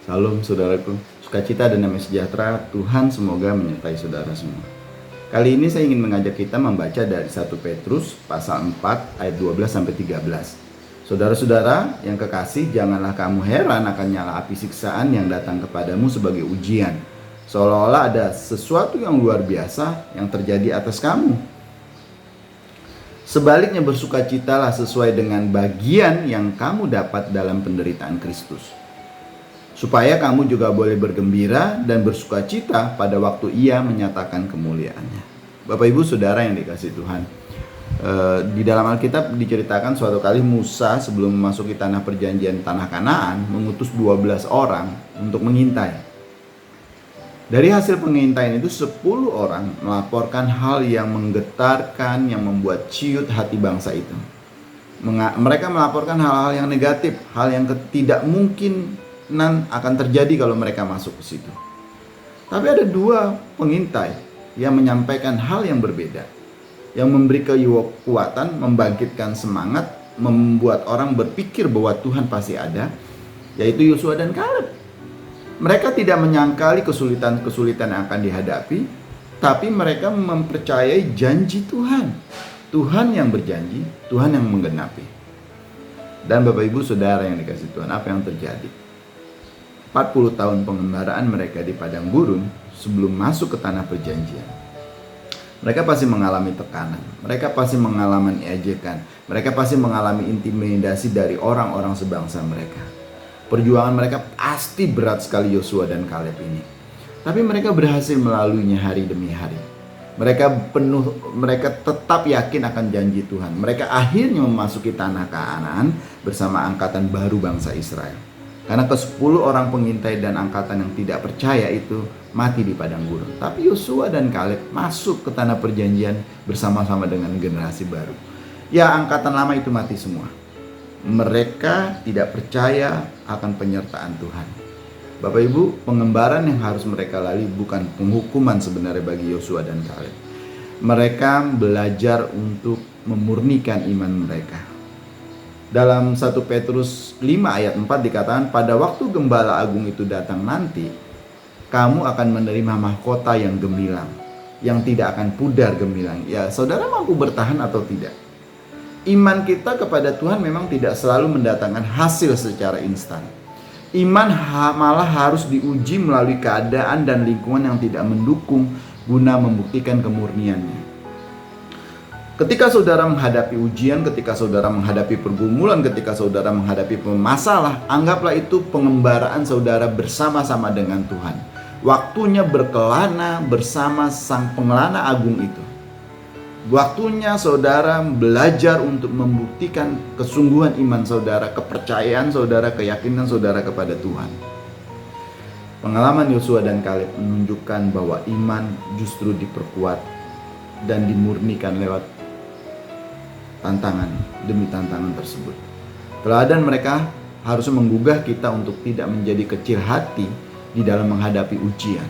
Salam saudaraku, sukacita dan damai sejahtera Tuhan semoga menyertai saudara semua. Kali ini saya ingin mengajak kita membaca dari 1 Petrus pasal 4 ayat 12-13. Saudara-saudara yang kekasih, janganlah kamu heran akan nyala api siksaan yang datang kepadamu sebagai ujian, seolah-olah ada sesuatu yang luar biasa yang terjadi atas kamu. Sebaliknya bersukacitalah sesuai dengan bagian yang kamu dapat dalam penderitaan Kristus, supaya kamu juga boleh bergembira dan bersukacita pada waktu Ia menyatakan kemuliaannya. Bapak Ibu Saudara yang dikasihi Tuhan, di dalam Alkitab diceritakan suatu kali Musa sebelum memasuki tanah perjanjian, tanah Kanaan, mengutus 12 orang untuk mengintai. Dari hasil pengintaian itu 10 orang melaporkan hal yang menggetarkan, yang membuat ciut hati bangsa itu. Mereka melaporkan hal-hal yang negatif, hal yang tidak mungkin akan terjadi kalau mereka masuk ke situ. Tapi ada 2 pengintai yang menyampaikan hal yang berbeda, yang memberi kekuatan, membangkitkan semangat, membuat orang berpikir bahwa Tuhan pasti ada, yaitu Yosua dan Kaleb. Mereka tidak menyangkali kesulitan-kesulitan yang akan dihadapi, tapi mereka mempercayai janji Tuhan. Tuhan yang berjanji, Tuhan yang menggenapi. Dan Bapak Ibu Saudara yang dikasihi Tuhan, apa yang terjadi? 40 tahun pengembaraan mereka di padang gurun sebelum masuk ke tanah perjanjian. Mereka pasti mengalami tekanan, mereka pasti mengalami ejekan, mereka pasti mengalami intimidasi dari orang-orang sebangsa mereka. Perjuangan mereka pasti berat sekali Yosua dan Kaleb ini. Tapi mereka berhasil melaluinya hari demi hari. Mereka tetap yakin akan janji Tuhan. Mereka akhirnya memasuki tanah Kanaan bersama angkatan baru bangsa Israel. Karena ke-10 orang pengintai dan angkatan yang tidak percaya itu mati di padang gurun. Tapi Yosua dan Kaleb masuk ke tanah perjanjian bersama-sama dengan generasi baru. Ya, angkatan lama itu mati semua. Mereka tidak percaya akan penyertaan Tuhan. Bapak Ibu, pengembaraan yang harus mereka lalui bukan penghukuman sebenarnya bagi Yosua dan Kaleb. Mereka belajar untuk memurnikan iman mereka. Dalam 1 Petrus 5 ayat 4 dikatakan, pada waktu gembala agung itu datang nanti, kamu akan menerima mahkota yang gemilang, yang tidak akan pudar gemilang. Ya, saudara mampu bertahan atau tidak? Iman kita kepada Tuhan memang tidak selalu mendatangkan hasil secara instan. Iman malah harus diuji melalui keadaan dan lingkungan yang tidak mendukung guna membuktikan kemurniannya. Ketika saudara menghadapi ujian, ketika saudara menghadapi pergumulan, ketika saudara menghadapi masalah, anggaplah itu pengembaraan saudara bersama-sama dengan Tuhan. Waktunya berkelana bersama Sang Pengelana Agung itu. Waktunya saudara belajar untuk membuktikan kesungguhan iman saudara, kepercayaan saudara, keyakinan saudara kepada Tuhan. Pengalaman Yosua dan Kaleb menunjukkan bahwa iman justru diperkuat dan dimurnikan lewat tantangan demi tantangan tersebut. Teladan mereka harus menggugah kita untuk tidak menjadi kecil hati di dalam menghadapi ujian,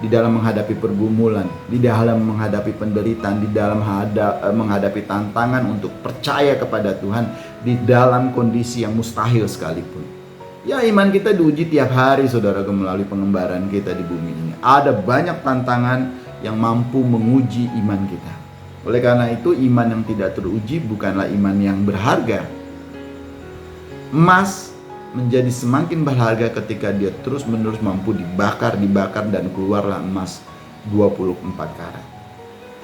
di dalam menghadapi pergumulan, di dalam menghadapi penderitaan, di dalam menghadapi tantangan untuk percaya kepada Tuhan di dalam kondisi yang mustahil sekalipun. Ya, iman kita diuji tiap hari saudara melalui pengembaraan kita di bumi ini. Ada banyak tantangan yang mampu menguji iman kita. Oleh karena itu, iman yang tidak teruji bukanlah iman yang berharga. Emas menjadi semakin berharga ketika dia terus-menerus mampu dibakar dan keluarlah emas 24 karat.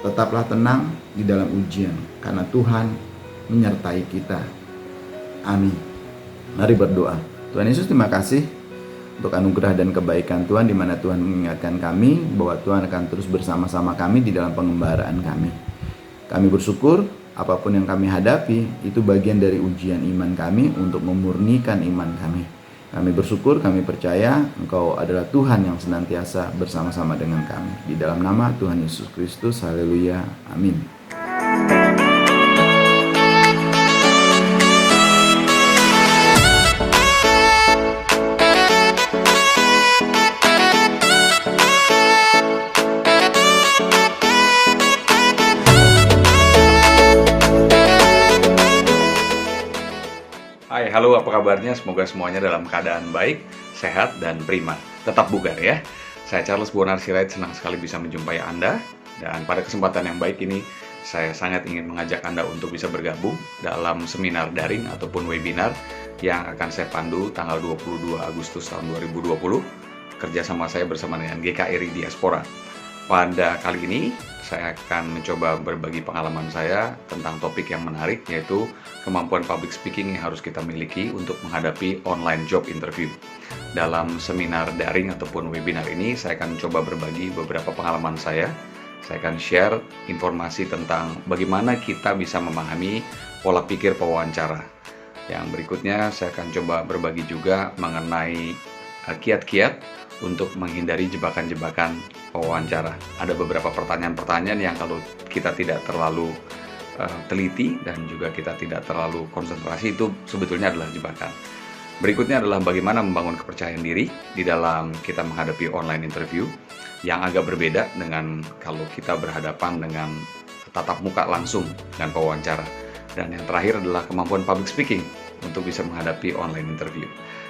Tetaplah tenang di dalam ujian karena Tuhan menyertai kita. Amin. Mari berdoa. Tuhan Yesus, terima kasih untuk anugerah dan kebaikan Tuhan, di mana Tuhan mengingatkan kami bahwa Tuhan akan terus bersama-sama kami di dalam pengembaraan kami. Kami bersyukur apapun yang kami hadapi itu bagian dari ujian iman kami untuk memurnikan iman kami. Kami bersyukur, kami percaya Engkau adalah Tuhan yang senantiasa bersama-sama dengan kami. Di dalam nama Tuhan Yesus Kristus, haleluya, amin. halo, apa kabarnya? Semoga semuanya dalam keadaan baik, sehat, dan prima. Tetap bugar ya. Saya Charles Bonar Sirait, senang sekali bisa menjumpai Anda. Dan pada kesempatan yang baik ini, saya sangat ingin mengajak Anda untuk bisa bergabung dalam seminar daring ataupun webinar yang akan saya pandu tanggal 22 Agustus tahun 2020, kerjasama saya bersama dengan GKRI Diaspora. Pada kali ini, saya akan mencoba berbagi pengalaman saya tentang topik yang menarik, yaitu kemampuan public speaking yang harus kita miliki untuk menghadapi online job interview. Dalam seminar daring ataupun webinar ini, saya akan coba berbagi beberapa pengalaman saya. Saya akan share informasi tentang bagaimana kita bisa memahami pola pikir pewawancara. Yang berikutnya, saya akan coba berbagi juga mengenai kiat-kiat untuk menghindari jebakan-jebakan wawancara. Ada beberapa pertanyaan-pertanyaan yang kalau kita tidak terlalu teliti dan juga kita tidak terlalu konsentrasi, itu sebetulnya adalah jebakan. Berikutnya adalah bagaimana membangun kepercayaan diri di dalam kita menghadapi online interview, yang agak berbeda dengan kalau kita berhadapan dengan tatap muka langsung dengan pewawancara. Dan yang terakhir adalah kemampuan public speaking untuk bisa menghadapi online interview.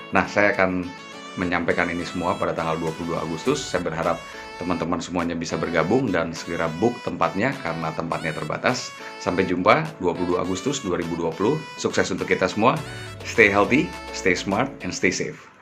Nah, saya akan menyampaikan ini semua pada tanggal 22 Agustus. Saya berharap teman-teman semuanya bisa bergabung dan segera book tempatnya karena tempatnya terbatas. Sampai jumpa 22 Agustus 2020. Sukses untuk kita semua. Stay healthy, stay smart, and stay safe.